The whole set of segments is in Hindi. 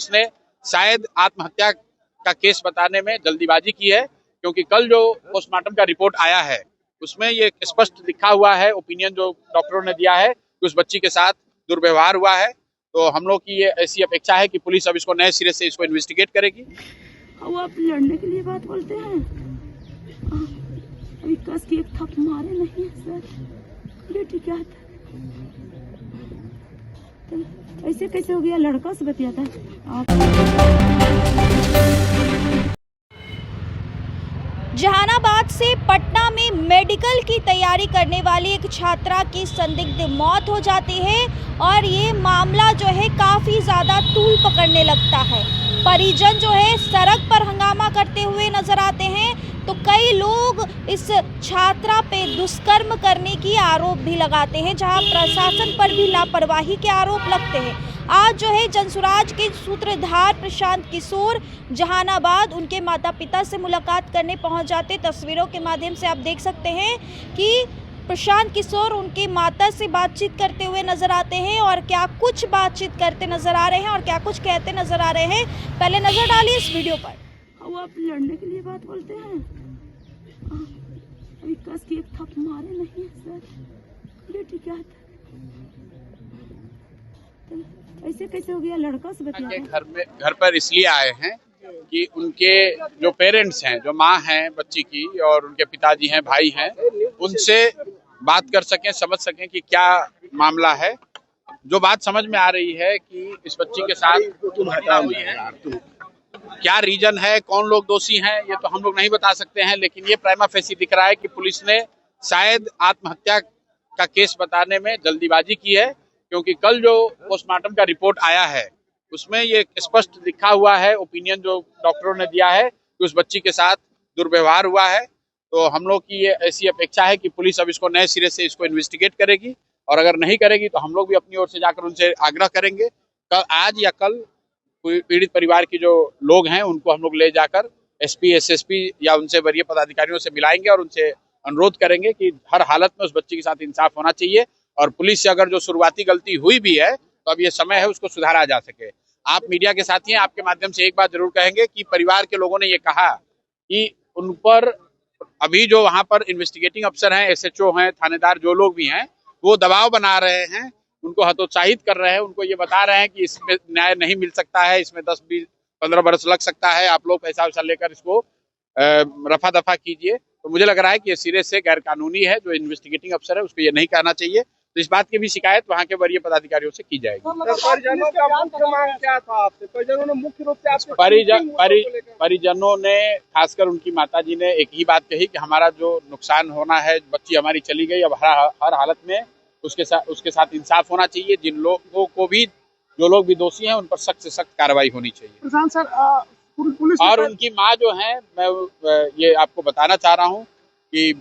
पुलिस ने शायद आत्महत्या का केस बताने में जल्दीबाजी की है, क्योंकि कल जो पोस्टमार्टम का रिपोर्ट आया है उसमें ये स्पष्ट लिखा हुआ है, ओपिनियन जो डॉक्टरों ने दिया है कि उस बच्ची के साथ दुर्व्यवहार हुआ है। तो हम लोग की ये ऐसी अपेक्षा है कि पुलिस अब इसको नए सिरे से इसको इन्वेस्टिगेट करेगी। वो आप लड़ने के लिए बात बोलते हैं, अभी कस की एक थप मारे नहीं सर, बेटी क्या था? ऐसे कैसे हो गया? लड़का से बतियाता जहानाबाद से पटना में मेडिकल की तैयारी करने वाली एक छात्रा की संदिग्ध मौत हो जाती है और ये मामला जो है काफ़ी ज़्यादा तूल पकड़ने लगता है। परिजन जो है सड़क पर हंगामा करते हुए नजर आते हैं, तो कई लोग इस छात्रा पे दुष्कर्म करने की आरोप भी लगाते हैं, जहां प्रशासन पर भी लापरवाही के आरोप लगते हैं। आज जो है जनसुराज के सूत्रधार प्रशांत किशोर जहानाबाद उनके माता पिता से मुलाकात करने पहुंच जाते। तस्वीरों के माध्यम से आप देख सकते हैं कि प्रशांत किशोर उनके माता से बातचीत करते हुए नजर आते हैं और क्या कुछ बातचीत करते नजर आ रहे हैं और क्या कुछ कहते नजर आ रहे हैं, पहले नजर डालिए इस वीडियो पर। वो आप लड़ने के लिए बात बोलते हैं, अभी कस की एक थप मारे नहीं सर, बेटी क्या था? ऐसे कैसे हो गया? लड़का से बतियाता घर पर इसलिए आए हैं कि उनके जो पेरेंट्स हैं, जो माँ हैं बच्ची की और उनके पिताजी हैं, भाई हैं, उनसे बात कर सकें, समझ सकें कि क्या मामला है। जो बात समझ में आ रही है कि इस बच्ची के साथ घटना हुई है, क्या रीजन है, कौन लोग दोषी हैं, ये तो हम लोग नहीं बता सकते हैं, लेकिन ये प्राइमा फेसी दिख रहा है कि पुलिस ने शायद आत्महत्या का केस बताने में जल्दीबाजी की है, क्योंकि कल जो पोस्टमार्टम का रिपोर्ट आया है उसमें ये स्पष्ट लिखा हुआ है, ओपिनियन जो डॉक्टरों ने दिया है कि उस बच्ची के साथ दुर्व्यवहार हुआ है। तो हम लोग की ये ऐसी अपेक्षा है कि पुलिस अब इसको नए सिरे से इसको इन्वेस्टिगेट करेगी, और अगर नहीं करेगी तो हम लोग भी अपनी ओर से जाकर उनसे आग्रह करेंगे। आज या कल पीड़ित परिवार के जो लोग हैं उनको हम लोग ले जाकर एसपी, एसएसपी या उनसे वरीय पदाधिकारियों से मिलाएंगे और उनसे अनुरोध करेंगे कि हर हालत में उस बच्ची के साथ इंसाफ होना चाहिए, और पुलिस से अगर जो शुरुआती गलती हुई भी है तो अब ये समय है उसको सुधारा जा सके। आप मीडिया के साथी हैं, आपके माध्यम से एक बात जरूर कहेंगे कि परिवार के लोगों ने ये कहा कि उन पर अभी जो वहां पर इन्वेस्टिगेटिंग अफसर हैं, एसएचओ हैं, थानेदार जो लोग भी हैं, वो दबाव बना रहे हैं, उनको हतोत्साहित कर रहे हैं, उनको ये बता रहे हैं कि इसमें न्याय नहीं मिल सकता है, इसमें 10, 20, 15 बरस लग सकता है, आप लोग पैसा वैसा लेकर इसको रफा दफा कीजिए। तो मुझे लग रहा है कि ये सिरे से गैर कानूनी है। जो इन्वेस्टिगेटिंग अफसर है उसको ये नहीं कहना चाहिए। तो इस बात की भी शिकायत वहाँ के वरीय पदाधिकारियों से की जाएगी। परिजनों का मुख्य मांग क्या था आपसे? परिजनों ने मुख्य रूप से आपसे परिजनों ने, खासकर उनकी माताजी ने एक ही बात कही कि हमारा जो नुकसान होना है, बच्ची हमारी चली गई, अब हर हालत में उसके साथ इंसाफ होना चाहिए। जिन लोगों को भी, जो लोग भी दोषी हैं, उन पर सख्त से सख्त कार्रवाई होनी चाहिए। प्रशांत सर, पुलिस और उनकी माँ जो है, मैं ये आपको बताना चाह रहा हूँ कि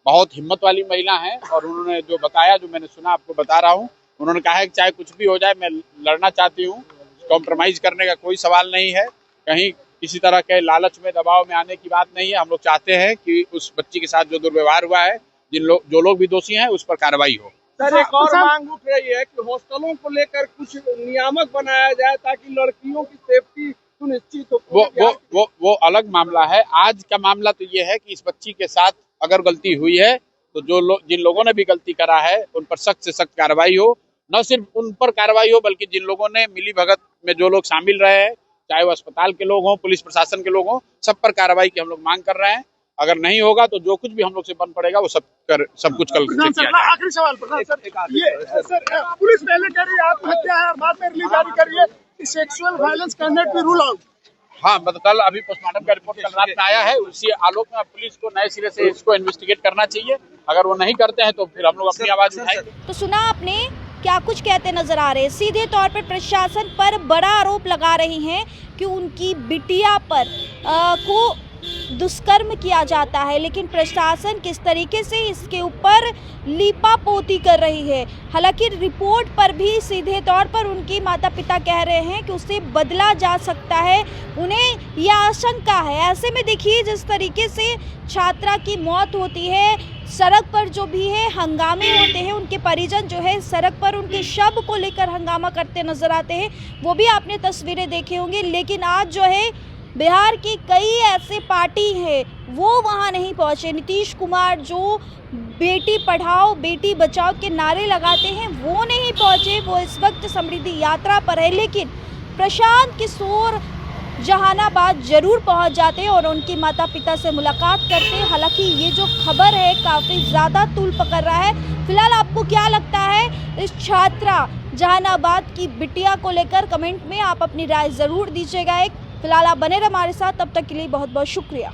बहुत हिम्मत वाली महिला है, और उन्होंने जो बताया, जो मैंने सुना, आपको बता रहा हूँ। उन्होंने कहा है कि चाहे कुछ भी हो जाए मैं लड़ना चाहती हूँ, कॉम्प्रोमाइज करने का कोई सवाल नहीं है, कहीं किसी तरह के लालच में, दबाव में आने की बात नहीं है। हम लोग चाहते हैं कि उस बच्ची के साथ जो दुर्व्यवहार हुआ है, जो लोग भी दोषी हैं, उस पर कार्रवाई हो। सर, एक और मांग उठ रही है कि हॉस्टलों को लेकर कुछ नियामक बनाया जाए ताकि लड़कियों की सेफ्टी सुनिश्चित हो। वो अलग मामला है। आज का मामला तो ये है कि इस बच्ची के साथ अगर गलती हुई है तो जिन लोगों ने भी गलती करा है उन पर सख्त से सख्त कार्रवाई हो। न सिर्फ उन पर कार्रवाई हो, बल्कि जिन लोगों ने मिली भगत में जो लोग शामिल रहे हैं, चाहे वो अस्पताल के लोग हों, पुलिस प्रशासन के लोग हों, सब पर कार्रवाई की हम लोग मांग कर रहे हैं। अगर नहीं होगा तो जो कुछ भी हम लोग से बन पड़ेगा वो सब कुछ कल आखिरी सवाल पुलिस पहले कह रही है आत्महत्या है और बाद में रिलीज जारी कर रही है, sexual violence can not be rule out. हाँ, मतलब कल अभी पोस्टमार्टम का रिपोर्ट कल रात में आया है, उसी आलोक में पुलिस को नए सिरे से इसको इन्वेस्टिगेट करना चाहिए। अगर वो नहीं करते हैं तो फिर हम लोग अपनी आवाज उठाएंगे। तो सुना आपने क्या कुछ कहते नजर आ रहे हैं। सीधे तौर पर प्रशासन पर बड़ा आरोप लगा रही हैं कि उनकी बिटिया पर को दुष्कर्म किया जाता है, लेकिन प्रशासन किस तरीके से इसके ऊपर लीपापोती कर रही है। हालांकि रिपोर्ट पर भी सीधे तौर पर उनके माता पिता कह रहे हैं कि उसे बदला जा सकता है, उन्हें यह आशंका है। ऐसे में देखिए जिस तरीके से छात्रा की मौत होती है, सड़क पर जो भी है हंगामे होते हैं, उनके परिजन जो है सड़क पर उनके शव को लेकर हंगामा करते नजर आते हैं, वो भी आपने तस्वीरें देखे होंगे। लेकिन आज जो है बिहार की कई ऐसे पार्टी हैं वो वहाँ नहीं पहुँचे। नीतीश कुमार जो बेटी पढ़ाओ बेटी बचाओ के नारे लगाते हैं वो नहीं पहुँचे, वो इस वक्त समृद्धि यात्रा पर है। लेकिन प्रशांत किशोर जहानाबाद जरूर पहुंच जाते हैं और उनके माता पिता से मुलाकात करते हैं। हालांकि ये जो खबर है काफ़ी ज़्यादा तूल पकड़ रहा है। फिलहाल आपको क्या लगता है इस छात्रा जहानाबाद की बिटिया को लेकर? कमेंट में आप अपनी राय ज़रूर दीजिएगा। फिलहाल आप बने रहे हमारे साथ, तब तक के लिए बहुत बहुत शुक्रिया।